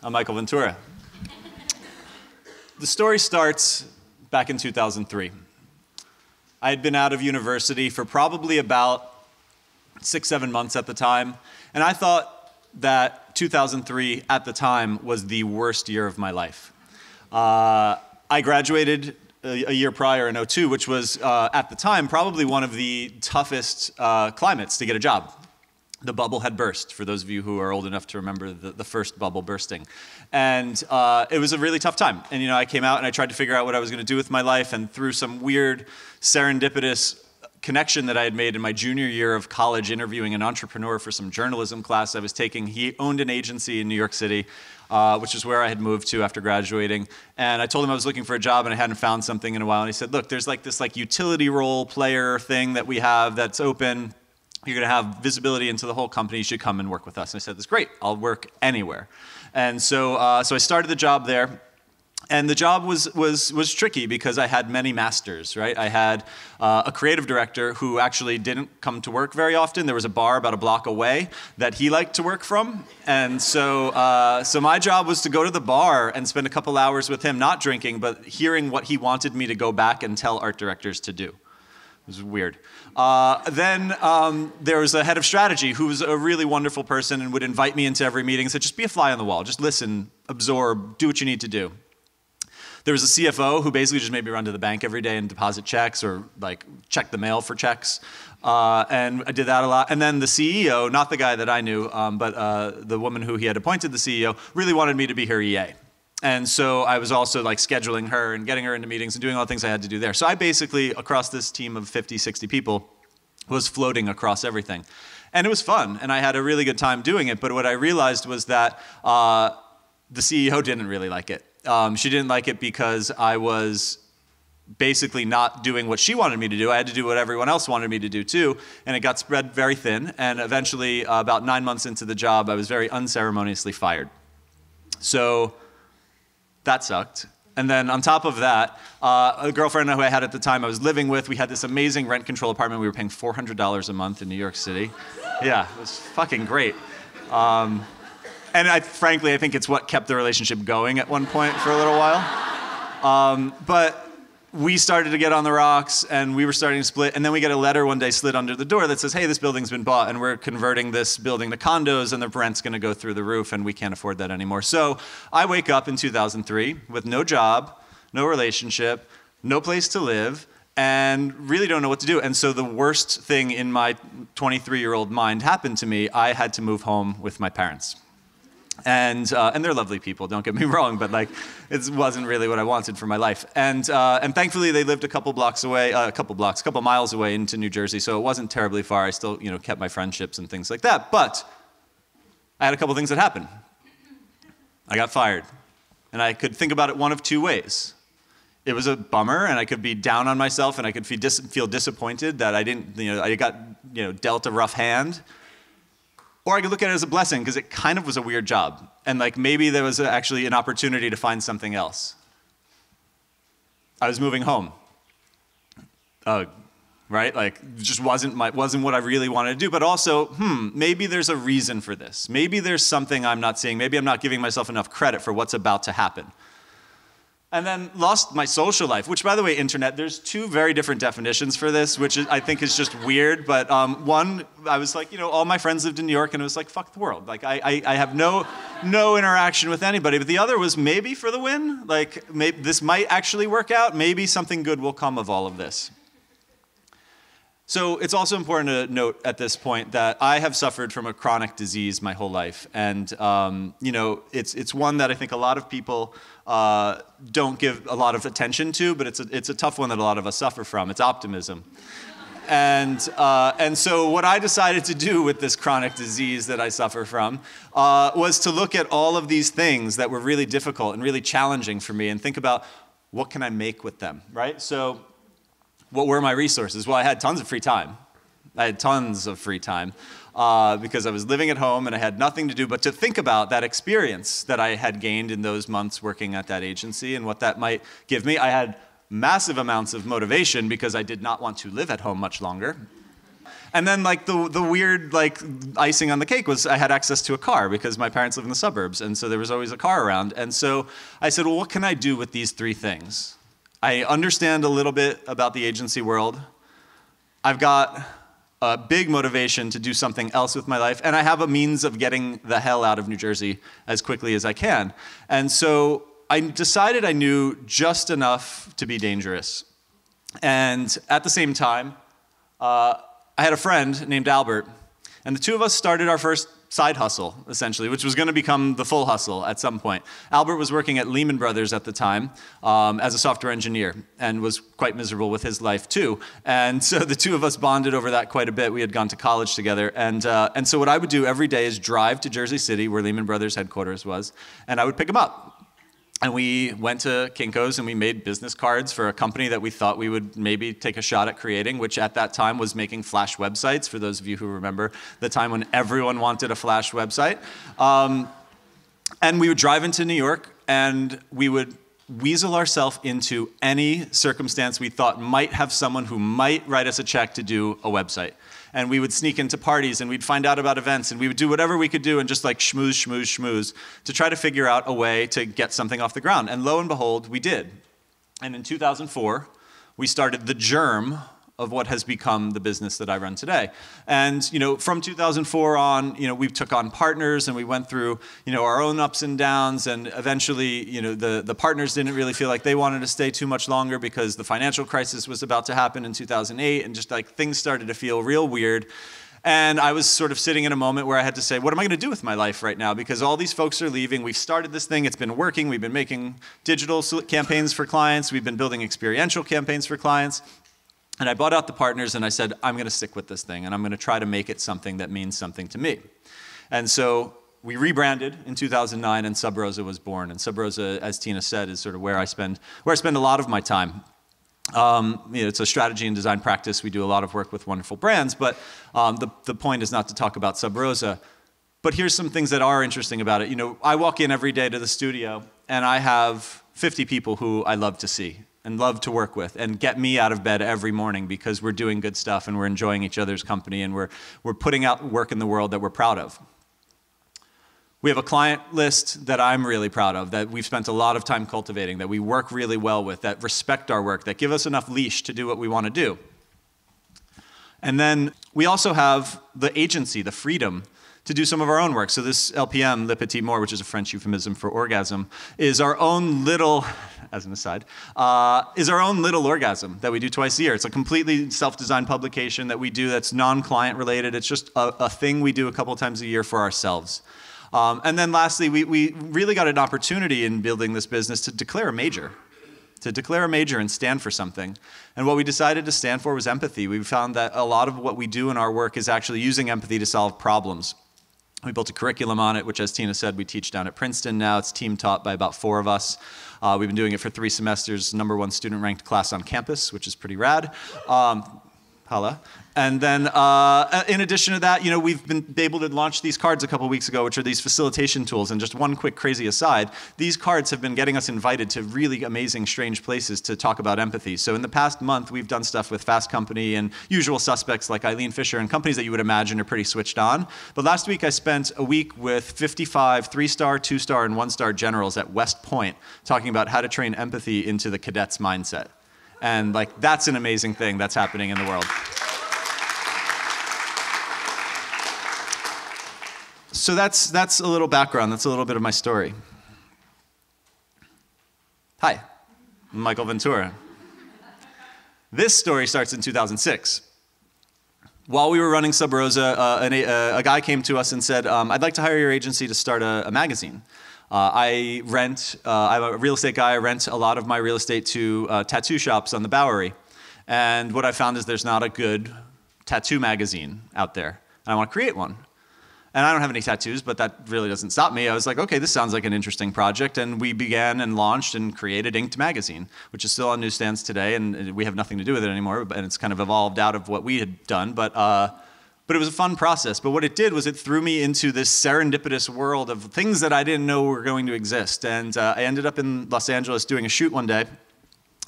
I'm Michael Ventura. The story starts back in 2003. I had been out of university for probably about 6-7 months at the time, and I thought that 2003 at the time was the worst year of my life. I graduated a year prior in '02, which was at the time probably one of the toughest climates to get a job. The bubble had burst, for those of you who are old enough to remember the first bubble bursting. And it was a really tough time. And I came out and I tried to figure out what I was going to do with my life, and through some weird serendipitous connection that I had made in my junior year of college interviewing an entrepreneur for some journalism class I was taking. He owned an agency in New York City, which is where I had moved to after graduating. And I told him I was looking for a job and I hadn't found something in a while. And he said, look, there's this utility role player thing that we have that's open. You're going to have visibility into the whole company. You should come and work with us. And I said, that's great. I'll work anywhere. And so I started the job there. And the job was tricky because I had many masters, right? I had a creative director who actually didn't come to work very often. There was a bar about a block away that he liked to work from. And so my job was to go to the bar and spend a couple hours with him, not drinking, but hearing what he wanted me to go back and tell art directors to do. It was weird. Then there was a head of strategy who was a really wonderful person and would invite me into every meeting and said, just be a fly on the wall. Just listen, absorb, do what you need to do. There was a CFO who basically just made me run to the bank every day and deposit checks or check the mail for checks. And I did that a lot. And then the CEO, not the guy that I knew, but the woman who he had appointed the CEO, really wanted me to be her EA. And so I was also scheduling her and getting her into meetings and doing all the things I had to do there. So I basically, across this team of 50, 60 people, was floating across everything. And it was fun, and I had a really good time doing it. But what I realized was that the CEO didn't really like it. She didn't like it because I was basically not doing what she wanted me to do. I had to do what everyone else wanted me to do too, and it got spread very thin. And eventually, about 9 months into the job, I was very unceremoniously fired. So that sucked. And then on top of that, a girlfriend who I had at the time I was living with, we had this amazing rent control apartment. We were paying $400 a month in New York City. Yeah, it was fucking great. And frankly, I think it's what kept the relationship going at one point for a little while. But we started to get on the rocks, and we were starting to split. And then we get a letter one day slid under the door that says, hey, this building's been bought, and we're converting this building to condos, and the rent's going to go through the roof, and we can't afford that anymore. So I wake up in 2003 with no job, no relationship, no place to live, and really don't know what to do. And so the worst thing in my 23-year-old mind happened to me. I had to move home with my parents. And they're lovely people, don't get me wrong, but it wasn't really what I wanted for my life. And thankfully they lived a couple miles away into New Jersey, so it wasn't terribly far. I still, kept my friendships and things like that. But I had a couple things that happened. I got fired, and I could think about it one of two ways. It was a bummer, and I could be down on myself, and I could feel disappointed that I didn't, I got, dealt a rough hand. Or I could look at it as a blessing because it kind of was a weird job. And maybe there was actually an opportunity to find something else. I was moving home. Right? It just wasn't what I really wanted to do. But also, maybe there's a reason for this. Maybe there's something I'm not seeing. Maybe I'm not giving myself enough credit for what's about to happen. And then lost my social life, which, by the way, internet, there's two very different definitions for this, which I think is just weird. But one, I was all my friends lived in New York, and it was fuck the world. I have no interaction with anybody. But the other was maybe for the win. Maybe this might actually work out. Maybe something good will come of all of this. So it's also important to note at this point that I have suffered from a chronic disease my whole life. And, it's one that I think a lot of people don't give a lot of attention to, but it's a tough one that a lot of us suffer from. It's optimism. And so what I decided to do with this chronic disease that I suffer from was to look at all of these things that were really difficult and really challenging for me and think about what can I make with them, right? So what were my resources? Well, I had tons of free time. Because I was living at home and I had nothing to do but to think about that experience that I had gained in those months working at that agency and what that might give me. I had massive amounts of motivation because I did not want to live at home much longer. And then like the weird like icing on the cake was I had access to a car because my parents live in the suburbs, and so there was always a car around. And so I said, well, what can I do with these three things? I understand a little bit about the agency world. I've got a big motivation to do something else with my life, and I have a means of getting the hell out of New Jersey as quickly as I can. And so I decided I knew just enough to be dangerous. And at the same time, I had a friend named Albert, and the two of us started our first side hustle, essentially, which was going to become the full hustle at some point. Albert was working at Lehman Brothers at the time as a software engineer and was quite miserable with his life too. And so the two of us bonded over that quite a bit. We had gone to college together. And so what I would do every day is drive to Jersey City, where Lehman Brothers headquarters was, and I would pick him up. And we went to Kinko's and we made business cards for a company that we thought we would maybe take a shot at creating, which at that time was making Flash websites, for those of you who remember the time when everyone wanted a Flash website. And we would drive into New York and we would weasel ourselves into any circumstance we thought might have someone who might write us a check to do a website. And we would sneak into parties and we'd find out about events and we would do whatever we could do and just like schmooze, schmooze, schmooze to try to figure out a way to get something off the ground. And lo and behold, we did. And in 2004, we started the germ of what has become the business that I run today. And from 2004 on, we took on partners and we went through our own ups and downs, and eventually the partners didn't really feel like they wanted to stay too much longer because the financial crisis was about to happen in 2008, and just like things started to feel real weird. And I was sort of sitting in a moment where I had to say, what am I going to do with my life right now? Because all these folks are leaving. We've started this thing. It's been working. We've been making digital campaigns for clients. We've been building experiential campaigns for clients. And I bought out the partners and I said, I'm going to stick with this thing and I'm going to try to make it something that means something to me. And so we rebranded in 2009 and Subrosa was born. And Subrosa, as Tina said, is sort of where I spend a lot of my time. It's a strategy and design practice. We do a lot of work with wonderful brands, but the point is not to talk about Subrosa. But here's some things that are interesting about it. I walk in every day to the studio and I have 50 people who I love to see and love to work with and get me out of bed every morning because we're doing good stuff and we're enjoying each other's company and we're putting out work in the world that we're proud of. We have a client list that I'm really proud of, that we've spent a lot of time cultivating, that we work really well with, that respect our work, that give us enough leash to do what we want to do. And then we also have the agency, the freedom to do some of our own work. So this LPM, Le Petit Mort, which is a French euphemism for orgasm, is our own little, as an aside, is our own little orgasm that we do twice a year. It's a completely self-designed publication that we do that's non-client related. It's just a thing we do a couple times a year for ourselves. And then lastly, we really got an opportunity in building this business to declare a major. And stand for something. And what we decided to stand for was empathy. We found that a lot of what we do in our work is actually using empathy to solve problems. We built a curriculum on it, which, as Tina said, we teach down at Princeton now. It's team taught by about 4 of us. We've been doing it for 3 semesters, #1 student-ranked class on campus, which is pretty rad. Holla. And then in addition to that, we've been able to launch these cards a couple weeks ago, which are these facilitation tools. And just one quick crazy aside, these cards have been getting us invited to really amazing, strange places to talk about empathy. So in the past month, we've done stuff with Fast Company and usual suspects like Eileen Fisher and companies that you would imagine are pretty switched on. But last week, I spent a week with 55 3-star, 2-star, and 1-star generals at West Point talking about how to train empathy into the cadet's mindset. And that's an amazing thing that's happening in the world. So that's a little background. That's a little bit of my story. Hi, I'm Michael Ventura. This story starts in 2006. While we were running Subrosa, a guy came to us and said, I'd like to hire your agency to start a magazine. I'm a real estate guy. I rent a lot of my real estate to tattoo shops on the Bowery. And what I found is there's not a good tattoo magazine out there. And I want to create one. And I don't have any tattoos, but that really doesn't stop me. I was like, okay, this sounds like an interesting project. And we began and launched and created Inked Magazine, which is still on newsstands today. And we have nothing to do with it anymore. And it's kind of evolved out of what we had done. But it was a fun process. But what it did was it threw me into this serendipitous world of things that I didn't know were going to exist. And I ended up in Los Angeles doing a shoot one day.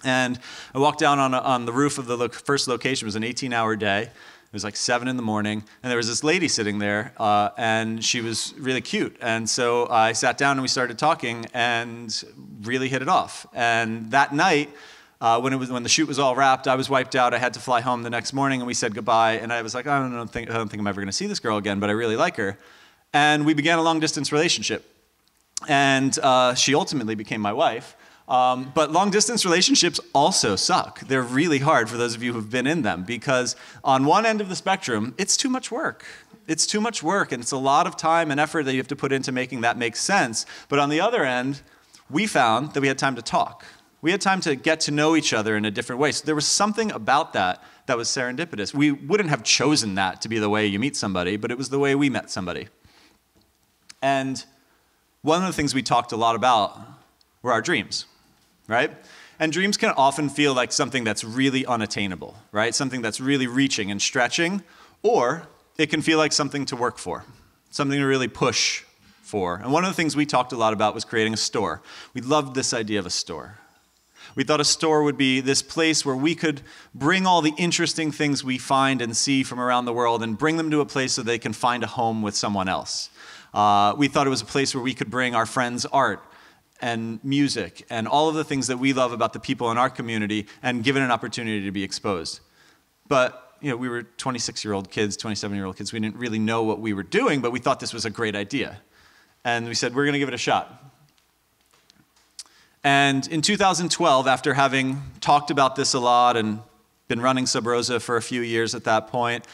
And I walked down on the roof of the first location. It was an 18-hour day. It was like 7 in the morning, and there was this lady sitting there, and she was really cute. And so I sat down and we started talking and really hit it off. And that night, when the shoot was all wrapped, I was wiped out. I had to fly home the next morning, and we said goodbye. And I was like, I don't think I'm ever going to see this girl again, but I really like her. And we began a long-distance relationship. And she ultimately became my wife. But long-distance relationships also suck. They're really hard for those of you who've been in them, because on one end of the spectrum, it's too much work. It's too much work, and it's a lot of time and effort that you have to put into making that make sense. But on the other end, we found that we had time to talk. We had time to get to know each other in a different way. So there was something about that that was serendipitous. We wouldn't have chosen that to be the way you meet somebody, but it was the way we met somebody. And one of the things we talked a lot about were our dreams. Right? And dreams can often feel like something that's really unattainable, right? Something that's really reaching and stretching, or it can feel like something to work for, something to really push for. And one of the things we talked a lot about was creating a store. We loved this idea of a store. We thought a store would be this place where we could bring all the interesting things we find and see from around the world and bring them to a place so they can find a home with someone else. We thought it was a place where we could bring our friends' art and music and all of the things that we love about the people in our community and give it an opportunity to be exposed. But we were 26-year-old kids, 27-year-old kids. We didn't really know what we were doing, but we thought this was a great idea. And we said, we're going to give it a shot. And in 2012, after having talked about this a lot and been running Subrosa for a few years at that point,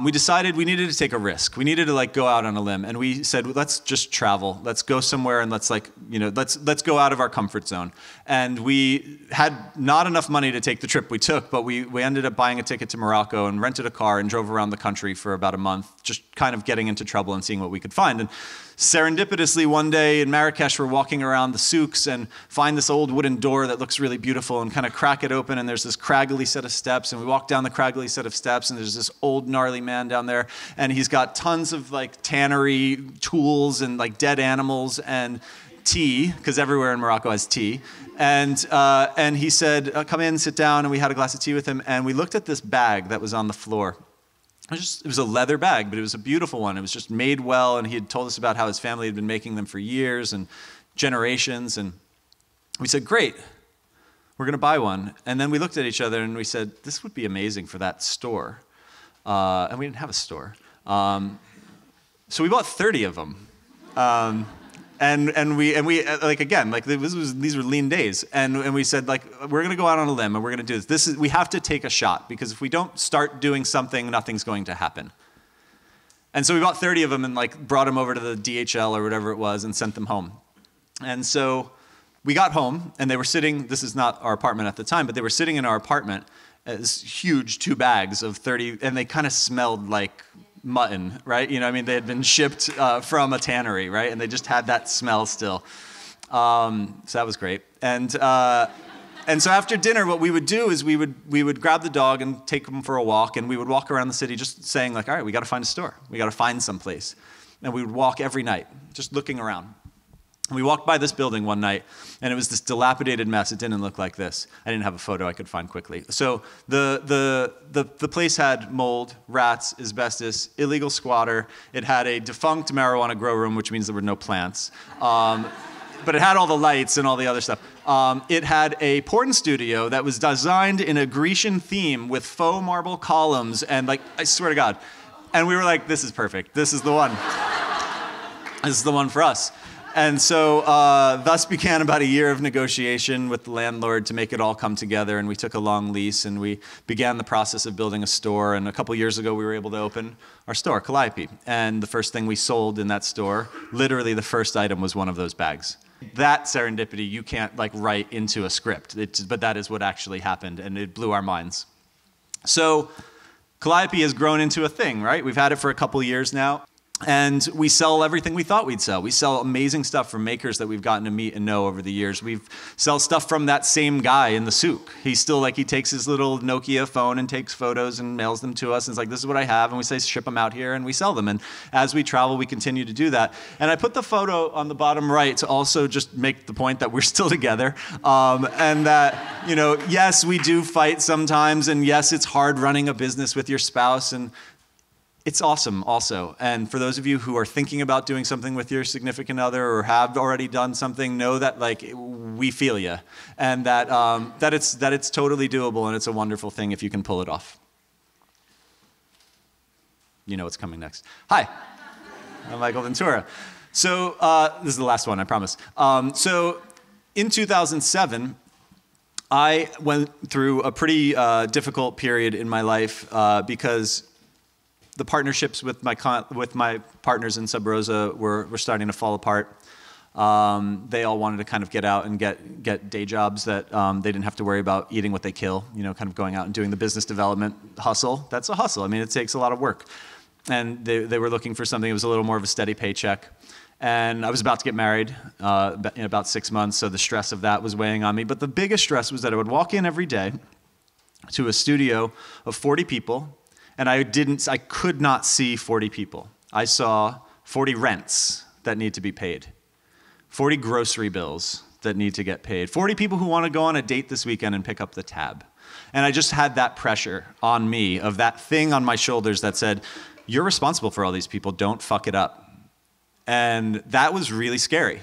we decided we needed to take a risk. We needed to go out on a limb, and we said, well, let's just travel. Let's go somewhere, and let's go out of our comfort zone. And we had not enough money to take the trip we took, but we ended up buying a ticket to Morocco and rented a car and drove around the country for about a month, just kind of getting into trouble and seeing what we could find. And serendipitously, one day in Marrakesh, we're walking around the souks and find this old wooden door that looks really beautiful and kind of crack it open, and there's this craggly set of steps, and we walk down the craggly set of steps, and there's this old gnarly man down there, and he's got tons of tannery tools and dead animals and tea, because everywhere in Morocco has tea. And he said, come in, sit down, and we had a glass of tea with him, and we looked at this bag that was on the floor. It was a leather bag, but it was a beautiful one. It was just made well, and he had told us about how his family had been making them for years and generations. And we said, great, we're going to buy one. And then we looked at each other and we said, this would be amazing for that store. And we didn't have a store. So we bought 30 of them. And we again, these were lean days, and we said, we're going to go out on a limb and we're going to do this. We have to take a shot, because if we don't start doing something, nothing's going to happen. And so we bought 30 of them and brought them over to the DHL or whatever it was and sent them home. And so we got home, and they were sitting. This is not our apartment at the time, but they were sitting in our apartment as huge 2 bags of 30, and they kind of smelled like mutton, right? They had been shipped from a tannery, right? And they just had that smell still. So that was great. And so after dinner, what we would do is we would grab the dog and take him for a walk, and we would walk around the city just saying all right, we got to find a store. We got to find someplace. And we would walk every night, just looking around. And we walked by this building one night, and it was this dilapidated mess. It didn't look like this. I didn't have a photo I could find quickly. So the place had mold, rats, asbestos, illegal squatter. It had a defunct marijuana grow room, which means there were no plants. But it had all the lights and all the other stuff. It had a porn studio that was designed in a Grecian theme with faux marble columns, and I swear to God. And we were like, this is perfect. This is the one. This is the one for us. And so thus began about a year of negotiation with the landlord to make it all come together, and we took a long lease, and we began the process of building a store, and a couple years ago we were able to open our store, Calliope. And the first thing we sold in that store, literally the first item, was one of those bags. That serendipity you can't write into a script, but that is what actually happened, and it blew our minds. So Calliope has grown into a thing, right? We've had it for a couple years now. And we sell everything we thought we'd sell. We sell amazing stuff from makers that we've gotten to meet and know over the years. We sell stuff from that same guy in the souk. He's still like, he takes his little Nokia phone and takes photos and mails them to us. And it's like, this is what I have. And we say, ship them out here, and we sell them. And as we travel, we continue to do that. And I put the photo on the bottom right to also just make the point that we're still together. And that, you know, yes, we do fight sometimes. And yes, it's hard running a business with your spouse. And it's awesome also. And for those of you who are thinking about doing something with your significant other or have already done something, know that like we feel you, and that that it's totally doable, and it's a wonderful thing if you can pull it off. You know what's coming next. Hi, I'm Michael Ventura. So this is the last one, I promise. So in 2007, I went through a pretty difficult period in my life because the partnerships with my partners in Subrosa were starting to fall apart. They all wanted to kind of get out and get day jobs that they didn't have to worry about eating what they kill, you know, kind of going out and doing the business development hustle. That's a hustle. I mean, it takes a lot of work. And they were looking for something that was a little more of a steady paycheck. And I was about to get married in about 6 months, so the stress of that was weighing on me. But the biggest stress was that I would walk in every day to a studio of 40 people, and I could not see 40 people. I saw 40 rents that need to be paid, 40 grocery bills that need to get paid, 40 people who want to go on a date this weekend and pick up the tab. And I just had that pressure on me of that thing on my shoulders that said, you're responsible for all these people, don't fuck it up. And that was really scary.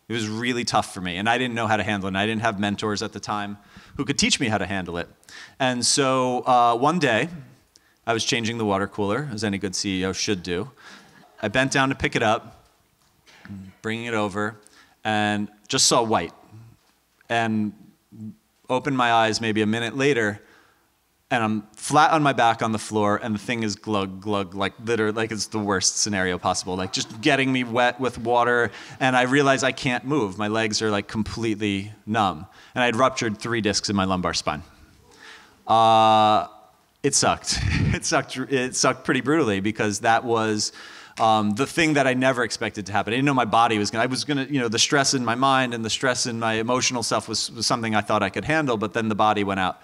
It was really tough for me, and I didn't know how to handle it, and I didn't have mentors at the time who could teach me how to handle it. And so one day, I was changing the water cooler, as any good CEO should do. I bent down to pick it up, bringing it over, and just saw white. And opened my eyes maybe a minute later, and I'm flat on my back on the floor, and the thing is glug, like literally, like it's the worst scenario possible, like just getting me wet with water, and I realize I can't move. My legs are like completely numb. And I had ruptured 3 discs in my lumbar spine. It sucked. It sucked pretty brutally, because that was the thing that I never expected to happen. I didn't know my body was going to, you know, the stress in my mind and the stress in my emotional stuff was something I thought I could handle, but then the body went out.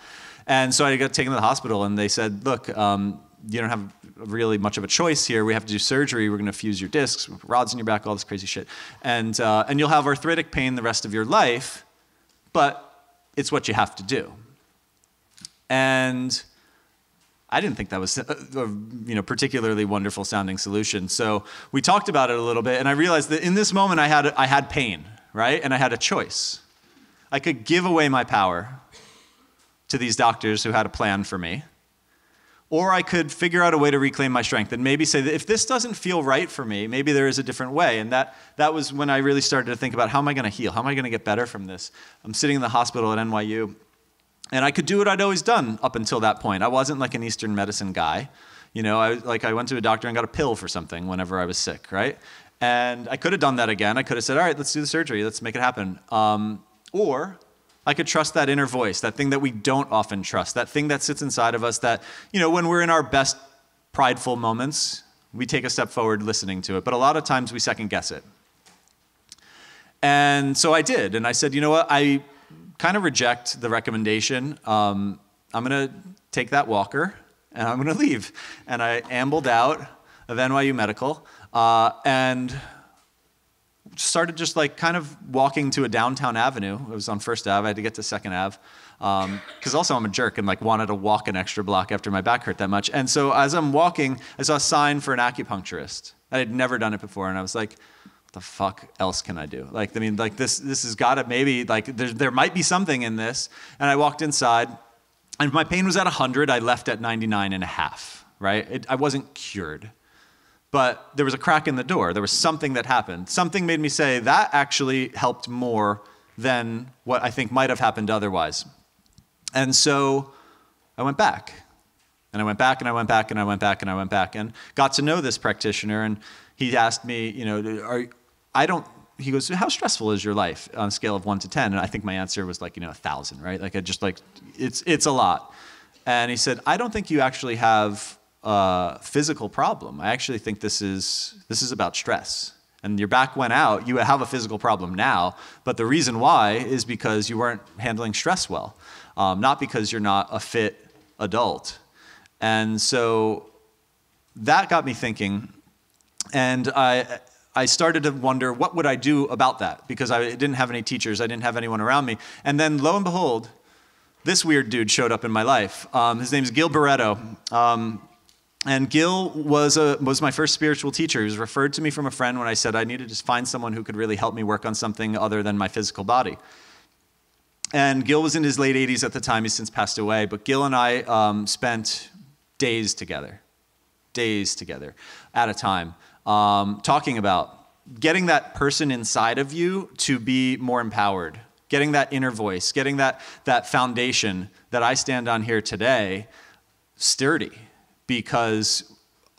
And so I got taken to the hospital, and they said, look, you don't have really much of a choice here. We have to do surgery. We're going to fuse your discs, rods in your back, all this crazy shit. And you'll have arthritic pain the rest of your life, but it's what you have to do. And I didn't think that was a particularly wonderful sounding solution. So we talked about it a little bit, and I realized that in this moment I had pain, right? And I had a choice. I could give away my power to these doctors who had a plan for me, or I could figure out a way to reclaim my strength and maybe say that if this doesn't feel right for me, maybe there is a different way. And that was when I really started to think about, how am I going to heal? How am I going to get better from this? I'm sitting in the hospital at NYU, and I could do what I'd always done up until that point. I wasn't like an Eastern medicine guy. You know, I went to a doctor and got a pill for something whenever I was sick, right? And I could have done that again. I could have said, all right, let's do the surgery. Let's make it happen. Or I could trust that inner voice, that thing that we don't often trust, that thing that sits inside of us that, you know, when we're in our best prideful moments, we take a step forward listening to it. But a lot of times we second guess it. And so I did. And I said, you know what? I kind of reject the recommendation. I'm going to take that walker and I'm going to leave. And I ambled out of NYU Medical and started just like kind of walking to a downtown avenue. It was on First Ave. I had to get to Second Ave. Because also I'm a jerk and like wanted to walk an extra block after my back hurt that much. And so as I'm walking, I saw a sign for an acupuncturist. I had never done it before. And I was like, what the fuck else can I do? Like, I mean, like this has got to maybe, like there might be something in this. And I walked inside, and if my pain was at 100, I left at 99.5, right? I wasn't cured. But there was a crack in the door. There was something that happened. Something made me say that actually helped more than what I think might have happened otherwise. And so I went back. And I went back, and I went back, and I went back, and I went back, and got to know this practitioner. And he asked me, you know, he goes, how stressful is your life on a scale of 1 to 10? And I think my answer was like, 1,000, right? Like, it's a lot. And he said, I don't think you actually have physical problem. I actually think this is about stress. And your back went out. You have a physical problem now, but the reason why is because you weren't handling stress well, not because you're not a fit adult. And so that got me thinking, and I started to wonder, what would I do about that? Because I didn't have any teachers, I didn't have anyone around me. And then lo and behold, this weird dude showed up in my life. His name's Gil Barreto. And Gil was my first spiritual teacher. He was referred to me from a friend when I said I needed to find someone who could really help me work on something other than my physical body. And Gil was in his late 80s at the time. He's since passed away. But Gil and I spent days together at a time, talking about getting that person inside of you to be more empowered, getting that inner voice, getting that foundation that I stand on here today sturdy. Because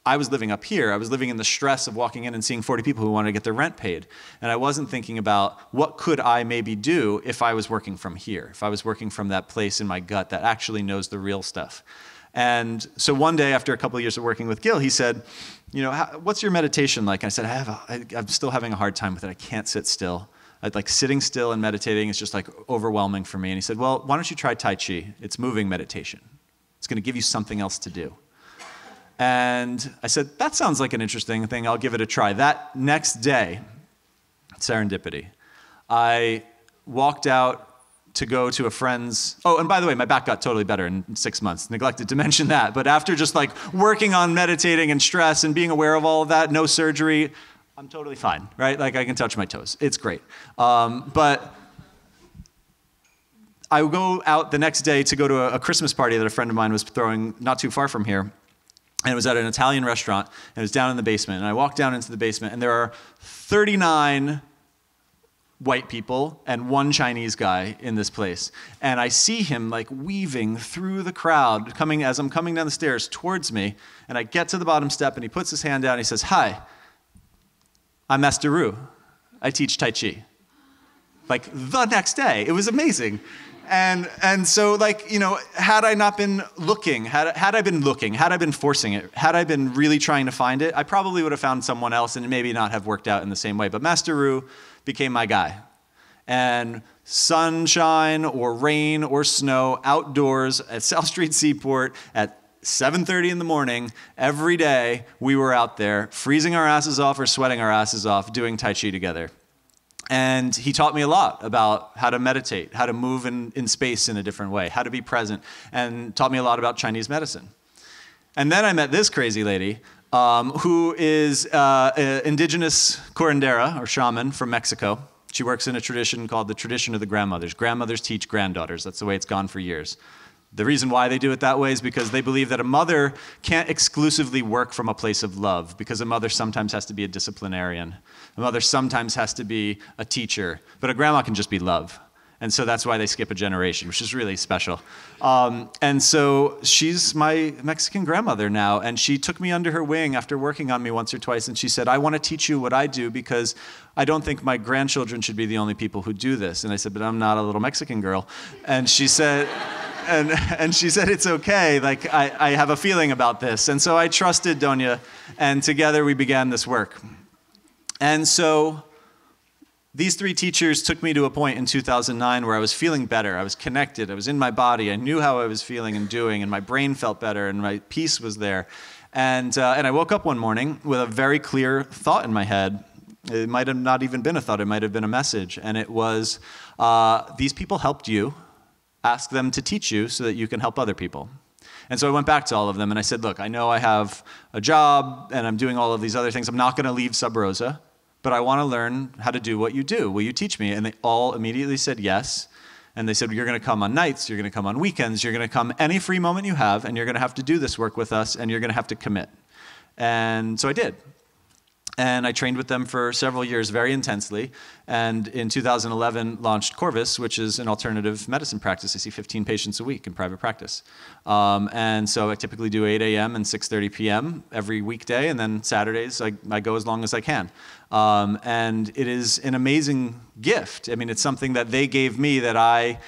I was living up here. I was living in the stress of walking in and seeing 40 people who wanted to get their rent paid. And I wasn't thinking about what could I maybe do if I was working from here, if I was working from that place in my gut that actually knows the real stuff. And so one day, after a couple of years of working with Gil, he said, you know, what's your meditation like? And I said, I'm still having a hard time with it. I can't sit still. Like sitting still and meditating is just like overwhelming for me. And he said, well, why don't you try Tai Chi? It's moving meditation. It's going to give you something else to do. And I said, that sounds like an interesting thing. I'll give it a try. That next day, Serendipity, I walked out to go to a friend's. Oh, and by the way, my back got totally better in 6 months. Neglected to mention that. But after just like working on meditating and stress and being aware of all of that, no surgery, I'm totally fine, right? Like I can touch my toes. It's great. But I would go out the next day to go to a Christmas party that a friend of mine was throwing not too far from here. And it was at an Italian restaurant, and it was down in the basement. And I walked down into the basement, and there are 39 white people and one Chinese guy in this place. And I see him like weaving through the crowd, as I'm coming down the stairs towards me. And I get to the bottom step, and he puts his hand down, and he says, "Hi, I'm Master Ru. I teach Tai Chi." Like the next day. It was amazing. And so, like, you know, had I not been looking, had I been forcing it, had I been really trying to find it, I probably would have found someone else and maybe not have worked out in the same way. But Master Ru became my guy. And sunshine or rain or snow, outdoors at South Street Seaport at 7:30 in the morning, every day we were out there freezing our asses off or sweating our asses off doing Tai Chi together. And he taught me a lot about how to meditate, how to move in space in a different way, how to be present, and taught me a lot about Chinese medicine. And then I met this crazy lady who is an indigenous curandera, or shaman, from Mexico. She works in a tradition called the tradition of the grandmothers. Grandmothers teach granddaughters. That's the way it's gone for years. The reason why they do it that way is because they believe that a mother can't exclusively work from a place of love, because a mother sometimes has to be a disciplinarian. A mother sometimes has to be a teacher, but a grandma can just be love. And so that's why they skip a generation, which is really special. And so she's my Mexican grandmother now, and she took me under her wing after working on me once or twice, and she said, "I want to teach you what I do because I don't think my grandchildren should be the only people who do this." And I said, "But I'm not a little Mexican girl." And she said... And she said, "It's okay, like I have a feeling about this." And so I trusted Doña, and together we began this work. And so these three teachers took me to a point in 2009 where I was feeling better. I was connected. I was in my body. I knew how I was feeling and doing, and my brain felt better, and my peace was there. And I woke up one morning with a very clear thought in my head. It might have not even been a thought. It might have been a message. And it was, these people helped you. Ask them to teach you so that you can help other people. And so I went back to all of them and I said, look, I know I have a job and I'm doing all of these other things. I'm not going to leave Subrosa, but I want to learn how to do what you do. Will you teach me? And they all immediately said yes. And they said, you're going to come on nights, you're going to come on weekends, you're going to come any free moment you have, and you're going to have to do this work with us, and you're going to have to commit. And so I did. And I trained with them for several years very intensely. And in 2011, launched Corvus, which is an alternative medicine practice. I see 15 patients a week in private practice. And so I typically do 8 a.m. and 6:30 p.m. every weekday. And then Saturdays, I go as long as I can. And it is an amazing gift. I mean, it's something that they gave me that I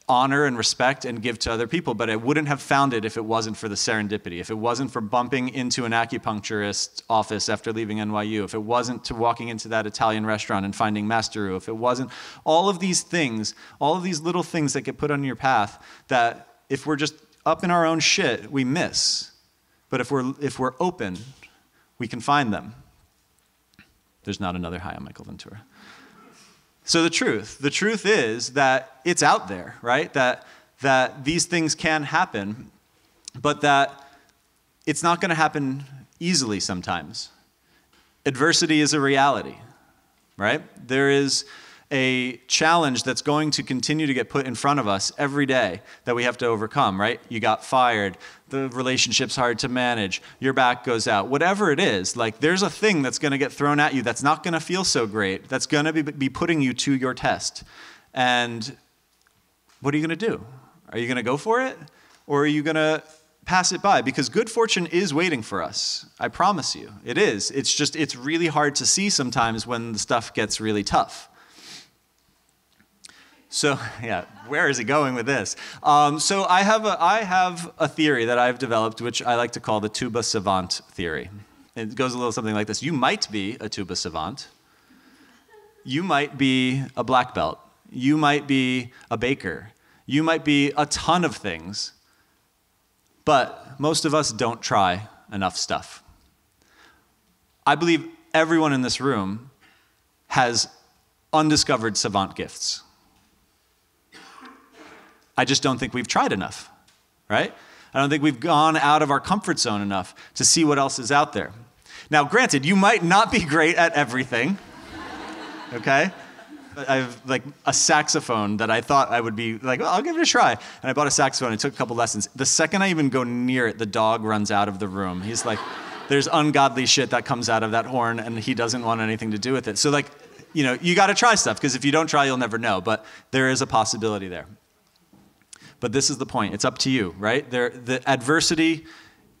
honor and respect and give to other people, but I wouldn't have found it if it wasn't for the serendipity, if it wasn't for bumping into an acupuncturist's office after leaving NYU, if it wasn't to walking into that Italian restaurant and finding Masteru, if it wasn't all of these things, all of these little things that get put on your path that if we're just up in our own shit, we miss. But if we're open, we can find them. There's not another hi, I'm Michael Ventura. So the truth is that it's out there, right? That these things can happen, but that it's not going to happen easily sometimes. Adversity is a reality, right? There is a challenge that's going to continue to get put in front of us every day that we have to overcome, right? You got fired, the relationship's hard to manage, your back goes out, whatever it is, like there's a thing that's gonna get thrown at you that's not gonna feel so great, that's gonna be putting you to your test. And what are you gonna do? Are you gonna go for it? Or are you gonna pass it by? Because good fortune is waiting for us. I promise you, it is. It's just, it's really hard to see sometimes when the stuff gets really tough. So, yeah, where is it going with this? So I have a theory that I've developed, which I like to call the tuba savant theory. It goes a little something like this. You might be a tuba savant. You might be a black belt. You might be a baker. You might be a ton of things. But most of us don't try enough stuff. I believe everyone in this room has undiscovered savant gifts. I just don't think we've tried enough, right? I don't think we've gone out of our comfort zone enough to see what else is out there. Now, granted, you might not be great at everything, okay? I have like a saxophone that I thought I would be like, well, I'll give it a try. And I bought a saxophone and took a couple lessons. The second I even go near it, the dog runs out of the room. He's like, there's ungodly shit that comes out of that horn and he doesn't want anything to do with it. So like, you know, you gotta try stuff because if you don't try, you'll never know. But there is a possibility there. But this is the point. It's up to you, right? The adversity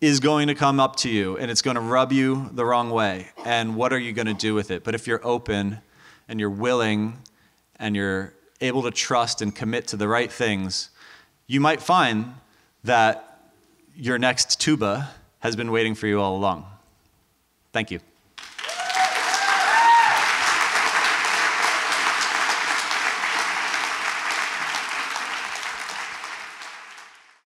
is going to come up to you, and it's going to rub you the wrong way. And what are you going to do with it? But if you're open, and you're willing, and you're able to trust and commit to the right things, you might find that your next tuba has been waiting for you all along. Thank you.